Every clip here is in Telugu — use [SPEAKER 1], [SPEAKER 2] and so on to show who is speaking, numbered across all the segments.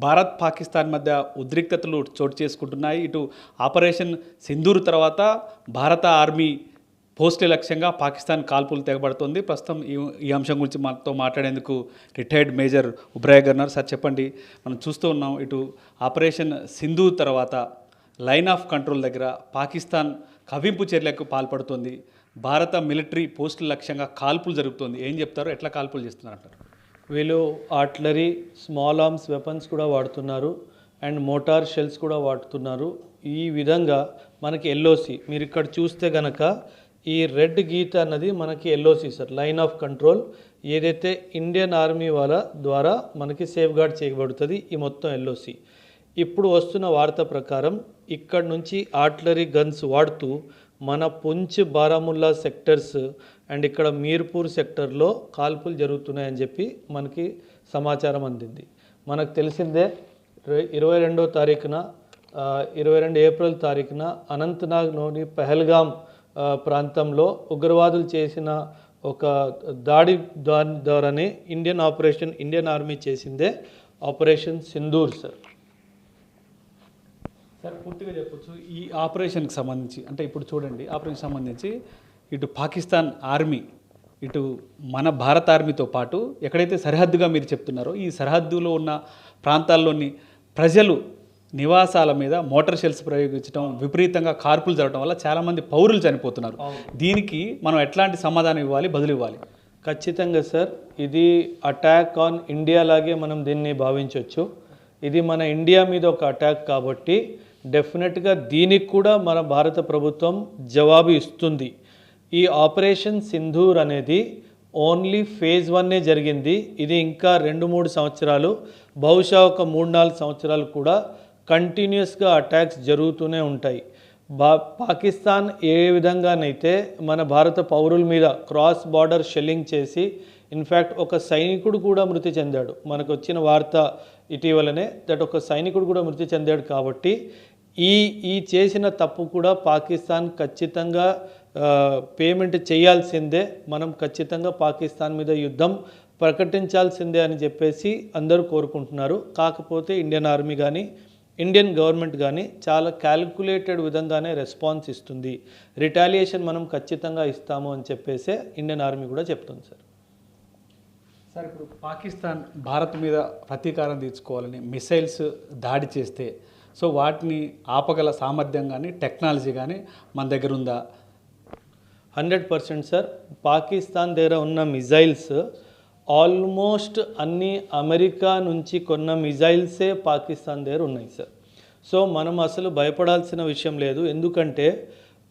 [SPEAKER 1] భారత్ పాకిస్తాన్ మధ్య ఉద్రిక్తతలు చోటు చేసుకుంటున్నాయి. ఇటు ఆపరేషన్ సింధూర్ తర్వాత భారత ఆర్మీ పోస్టుల లక్ష్యంగా పాకిస్తాన్ కాల్పులు తెగబడుతుంది. ప్రస్తుతం ఈ అంశం గురించి మనతో మాట్లాడేందుకు రిటైర్డ్ మేజర్ ఉబ్రాయ్ గర్నర్ సార్, చెప్పండి. మనం చూస్తూ ఉన్నాం, ఇటు ఆపరేషన్ సింధూర్ తర్వాత లైన్ ఆఫ్ కంట్రోల్ దగ్గర పాకిస్తాన్ కవ్వింపు చర్యలకు పాల్పడుతుంది. భారత మిలిటరీ పోస్టుల లక్ష్యంగా కాల్పులు జరుగుతుంది. ఏం చెప్తారు, ఎట్లా కాల్పులు చేస్తున్నారంటారు?
[SPEAKER 2] వీళ్ళు ఆర్టిలరీ, స్మాల్ ఆర్మ్స్ వెపన్స్ కూడా వాడుతున్నారు అండ్ మోటార్ షెల్స్ కూడా వాడుతున్నారు. ఈ విధంగా మనకి ఎల్ఓసి మీరు ఇక్కడ చూస్తే గనక ఈ రెడ్ గీత అన్నది మనకి LOC sir, line of control. ఏదైతే ఇండియన్ ఆర్మీ వాళ్ళ ద్వారా మనకి సేఫ్ గార్డ్ చేయబడుతుంది ఈ మొత్తం ఎల్ఓసి. ఇప్పుడు వస్తున్న వార్త ప్రకారం ఇక్కడ నుంచి ఆర్టిలరీ గన్స్ వాడుతూ మన పుంచ్, బారాముల్లా సెక్టర్స్ అండ్ ఇక్కడ మీర్పూర్ సెక్టర్లో కాల్పులు జరుగుతున్నాయని చెప్పి మనకి సమాచారం అందింది. మనకు తెలిసిందే 22వ తారీఖున 22 ఏప్రిల్ తారీఖున అనంతనాగ్లోని పెహల్గాం ప్రాంతంలో ఉగ్రవాదులు చేసిన ఒక దాడి ద్వారానే ఇండియన్ ఆర్మీ చేసిందే ఆపరేషన్ సింధూర్ సార్.
[SPEAKER 1] సార్, పూర్తిగా చెప్పొచ్చు ఈ ఆపరేషన్కి సంబంధించి, అంటే ఇప్పుడు చూడండి, ఆపరేషన్ సంబంధించి ఇటు పాకిస్తాన్ ఆర్మీ, ఇటు మన భారత ఆర్మీతో పాటు ఎక్కడైతే సరిహద్దుగా మీరు చెప్తున్నారో ఈ సరిహద్దులో ఉన్న ప్రాంతాల్లోని ప్రజలు నివాసాల మీద మోటార్ షెల్స్ ప్రయోగించడం, విపరీతంగా కార్పులు జరగడం వల్ల చాలామంది పౌరులు చనిపోతున్నారు. దీనికి మనం ఎట్లాంటి సమాధానం ఇవ్వాలి, బదులు ఇవ్వాలి?
[SPEAKER 2] ఖచ్చితంగా సార్, ఇది అటాక్ ఆన్ ఇండియా లాగే మనం దీన్ని భావించవచ్చు. ఇది మన ఇండియా మీద ఒక అటాక్ కాబట్టి డెఫినెట్గా దీనికి కూడా మన భారత ప్రభుత్వం జవాబు ఇస్తుంది. ఈ ఆపరేషన్ సింధూర్ అనేది ఓన్లీ ఫేజ్ 1 జరిగింది. ఇది ఇంకా 2-3 సంవత్సరాలు, బహుశా ఒక 3-4 సంవత్సరాలు కూడా కంటిన్యూస్గా అటాక్స్ జరుగుతూనే ఉంటాయి. పాకిస్తాన్ ఏ విధంగానైతే మన భారత పౌరుల మీద క్రాస్ బార్డర్ షెల్లింగ్ చేసి ఇన్ఫ్యాక్ట్ ఒక సైనికుడు కూడా మృతి చెందాడు. మనకు వచ్చిన వార్త ఇటీవలనే ఒక సైనికుడు కూడా మృతి చెందాడు. కాబట్టి ఈ చేసిన తప్పు కూడా పాకిస్తాన్ ఖచ్చితంగా పేమెంట్ చేయాల్సిందే. మనం ఖచ్చితంగా పాకిస్తాన్ మీద యుద్ధం ప్రకటించాల్సిందే అని చెప్పేసి అందరూ కోరుకుంటున్నారు. కాకపోతే ఇండియన్ ఆర్మీ కానీ ఇండియన్ గవర్నమెంట్ కానీ చాలా క్యాలిక్యులేటెడ్ విధంగానే రెస్పాన్స్ ఇస్తుంది. రిటాలియేషన్ మనం ఖచ్చితంగా ఇస్తాము అని చెప్పేసే ఇండియన్ ఆర్మీ కూడా చెప్తుంది సార్.
[SPEAKER 1] సార్, ఇప్పుడు పాకిస్తాన్ భారత్ మీద ప్రతీకారం తీర్చుకోవాలని మిసైల్స్ దాడి చేస్తే, సో వాటిని ఆపగల సామర్థ్యం కానీ టెక్నాలజీ కానీ మన దగ్గర ఉందా?
[SPEAKER 2] 100% సార్. పాకిస్తాన్ దగ్గర ఉన్న మిజైల్స్ ఆల్మోస్ట్ అన్ని అమెరికా నుంచి కొన్న మిజైల్సే పాకిస్తాన్ దగ్గర ఉన్నాయి సార్. సో మనం అసలు భయపడాల్సిన విషయం లేదు. ఎందుకంటే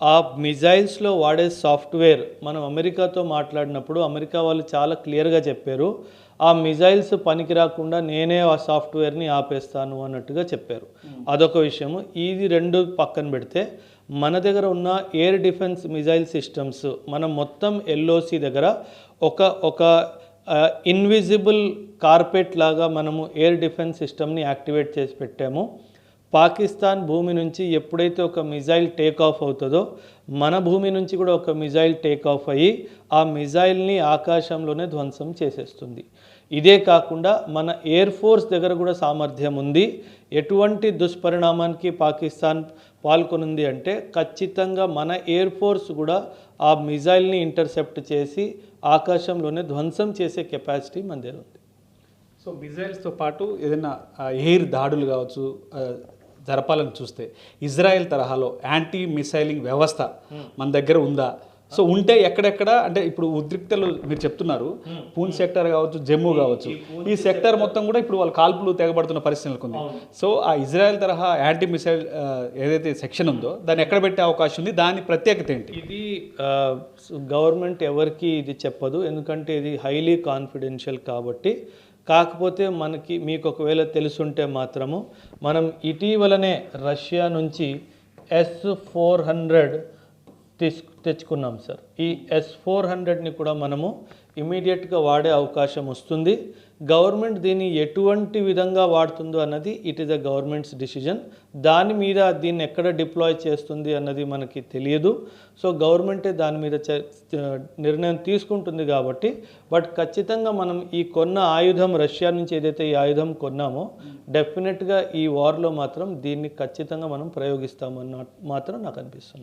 [SPEAKER 2] ఆ మిజైల్స్లో వాడే సాఫ్ట్వేర్, మనం అమెరికాతో మాట్లాడినప్పుడు అమెరికా వాళ్ళు చాలా క్లియర్గా చెప్పారు, ఆ మిజైల్స్ పనికి రాకుండా నేనే ఆ సాఫ్ట్వేర్ని ఆపేస్తాను అన్నట్టుగా చెప్పారు. అదొక విషయము. ఇది 2 పక్కన పెడితే మన దగ్గర ఉన్న ఎయిర్ డిఫెన్స్ మిజైల్ సిస్టమ్స్, మనం మొత్తం ఎల్ఓసి దగ్గర ఒక ఇన్విజిబుల్ కార్పెట్ లాగా మనము ఎయిర్ డిఫెన్స్ సిస్టమ్ని యాక్టివేట్ చేసి పెట్టాము. పాకిస్తాన్ భూమి నుంచి ఎప్పుడైతే ఒక మిజైల్ టేక్ ఆఫ్ అవుతుందో మన భూమి నుంచి కూడా ఒక మిజైల్ టేక్ ఆఫ్ అయ్యి ఆ మిజైల్ని ఆకాశంలోనే ధ్వంసం చేసేస్తుంది. ఇదే కాకుండా మన ఎయిర్ ఫోర్స్ దగ్గర కూడా సామర్థ్యం ఉంది. ఎటువంటి దుష్పరిణామానికి పాకిస్తాన్ పాల్గొనుంది అంటే ఖచ్చితంగా మన ఎయిర్ ఫోర్స్ కూడా ఆ మిజైల్ని ఇంటర్సెప్ట్ చేసి ఆకాశంలోనే ధ్వంసం చేసే కెపాసిటీ మన దగ్గర ఉంది.
[SPEAKER 1] సో మిజైల్స్తో పాటు ఏదైనా ఎయిర్ దాడులు కావచ్చు జరపాలని చూస్తే ఇజ్రాయెల్ తరహాలో యాంటీ మిసైలింగ్ వ్యవస్థ మన దగ్గర ఉందా? సో ఉంటే ఎక్కడెక్కడ, అంటే ఇప్పుడు ఉద్రిక్తలు మీరు చెప్తున్నారు, పూంచ్ సెక్టర్ కావచ్చు, జమ్మూ కావచ్చు, ఈ సెక్టర్ మొత్తం కూడా ఇప్పుడు వాళ్ళు కాల్పులు తెగబడుతున్న పరిస్థితులకు ఉంది. సో ఆ ఇజ్రాయెల్ తరహా యాంటీ మిసైల్ ఏదైతే సెక్షన్ ఉందో దాన్ని ఎక్కడ పెట్టే అవకాశం ఉంది? దాని ప్రత్యేకత ఏంటి?
[SPEAKER 2] ఇది గవర్నమెంట్ ఎవరికి ఇది చెప్పదు, ఎందుకంటే ఇది హైలీ కాన్ఫిడెన్షియల్ కాబట్టి. కాకపోతే మీకు ఒకవేళ తెలుసుంటే మాత్రము మనం ఇటీవలనే రష్యా నుంచి S-400 తెచ్చుకున్నాం సార్. ఈ S-400ని కూడా మనము ఇమీడియట్గా వాడే అవకాశం వస్తుంది. గవర్నమెంట్ దీన్ని ఎటువంటి విధంగా వాడుతుందో అన్నది it is a governments decision. దాని మీద దీన్ని ఎక్కడ డిప్లాయ్ చేస్తుంది అన్నది మనకి తెలియదు. సో గవర్నమెంటే దాని మీద నిర్ణయం తీసుకుంటుంది కాబట్టి, బట్ ఖచ్చితంగా మనం ఈ కొన్న ఆయుధం, రష్యా నుంచి ఏదైతే ఈ ఆయుధం కొన్నామో డెఫినెట్గా ఈ వార్లో మాత్రం దీన్ని ఖచ్చితంగా మనం ప్రయోగిస్తామన్న మాత్రం నాకు అనిపిస్తుంది.